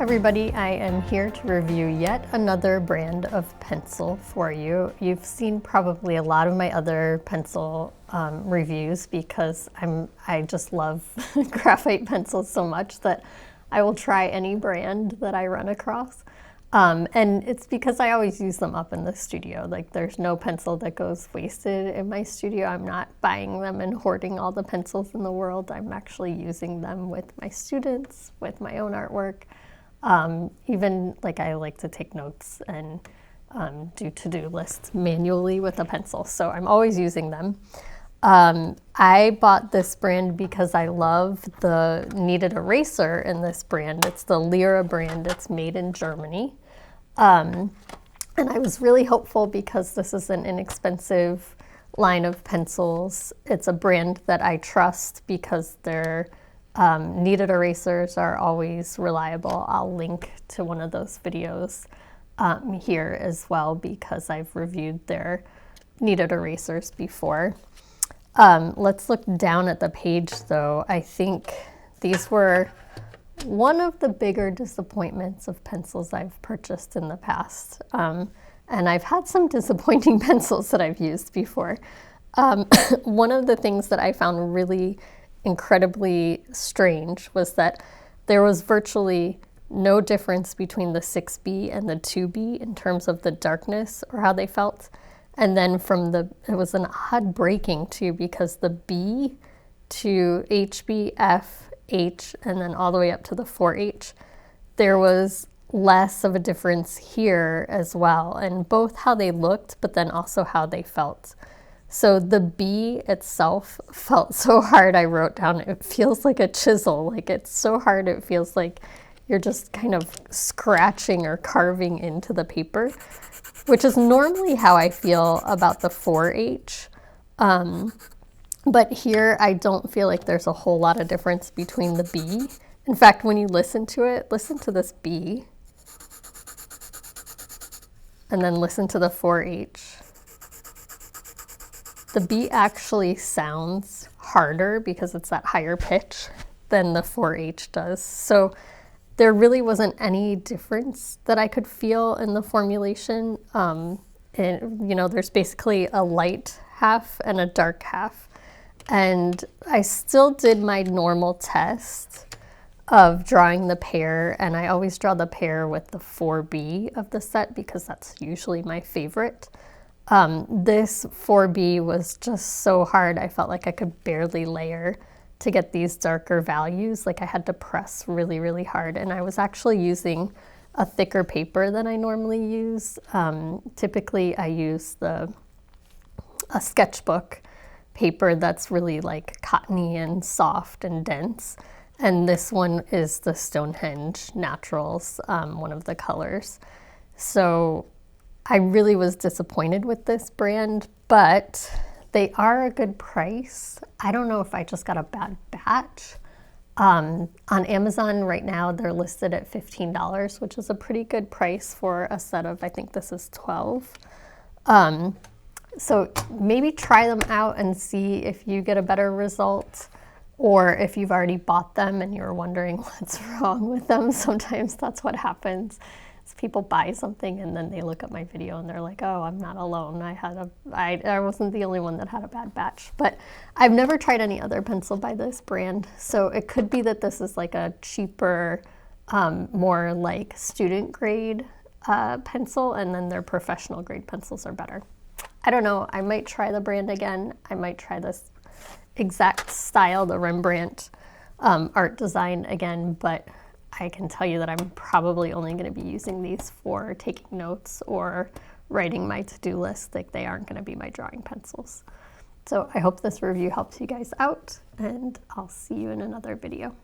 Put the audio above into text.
everybody, I am here to review yet another brand of pencil for you. You've seen probably a lot of my other pencil reviews because I just love graphite pencils so much that I will try any brand that I run across. And it's because I always use them up in the studio. Like, there's no pencil that goes wasted in my studio. I'm not buying them and hoarding all the pencils in the world. I'm actually using them with my students, with my own artwork. Even like I like to take notes and do to-do lists manually with a pencil. So I'm always using them. I bought this brand because I love the kneaded eraser in this brand. It's the Lyra brand. It's made in Germany. And I was really hopeful because this is an inexpensive line of pencils. It's a brand that I trust because their kneaded erasers are always reliable. I'll link to one of those videos here as well because I've reviewed their kneaded erasers before. Let's look down at the page though. I think these were one of the bigger disappointments of pencils I've purchased in the past. And I've had some disappointing pencils that I've used before. One of the things that I found really incredibly strange was that there was virtually no difference between the 6B and the 2B in terms of the darkness or how they felt. And then it was an odd breaking too, because the B to HB, F, H, and then all the way up to the 4H, there was less of a difference here as well, and both how they looked, but then also how they felt. So the B itself felt so hard. I wrote down, it feels like a chisel. Like, it's so hard, it feels like you're just kind of scratching or carving into the paper, which is normally how I feel about the 4H. But here I don't feel like there's a whole lot of difference between the B. In fact, when you listen to it, listen to this B, and then listen to the 4H. The B actually sounds harder because it's that higher pitch than the 4H does. So there really wasn't any difference that I could feel in the formulation. There's basically a light half and a dark half. And I still did my normal test of drawing the pair, and I always draw the pair with the 4B of the set because that's usually my favorite. This 4B was just so hard. I felt like I could barely layer to get these darker values. Like, I had to press really, really hard. And I was actually using a thicker paper than I normally use. Typically I use a sketchbook paper that's really like cottony and soft and dense. And this one is the Stonehenge Naturals, one of the colors. So I really was disappointed with this brand, but they are a good price. I don't know if I just got a bad batch. On Amazon right now, they're listed at $15, which is a pretty good price for a set of, I think this is 12. So maybe try them out and see if you get a better result, or if you've already bought them and you're wondering what's wrong with them. Sometimes that's what happens. People buy something and then they look at my video and they're like, oh, I'm not alone. I wasn't the only one that had a bad batch. But I've never tried any other pencil by this brand. So it could be that this is like a cheaper, more like student grade pencil, and then their professional grade pencils are better. I don't know. I might try the brand again. I might try this exact style, the Rembrandt art design again, but I can tell you that I'm probably only going to be using these for taking notes or writing my to-do list. Like, they aren't going to be my drawing pencils. So I hope this review helps you guys out, and I'll see you in another video.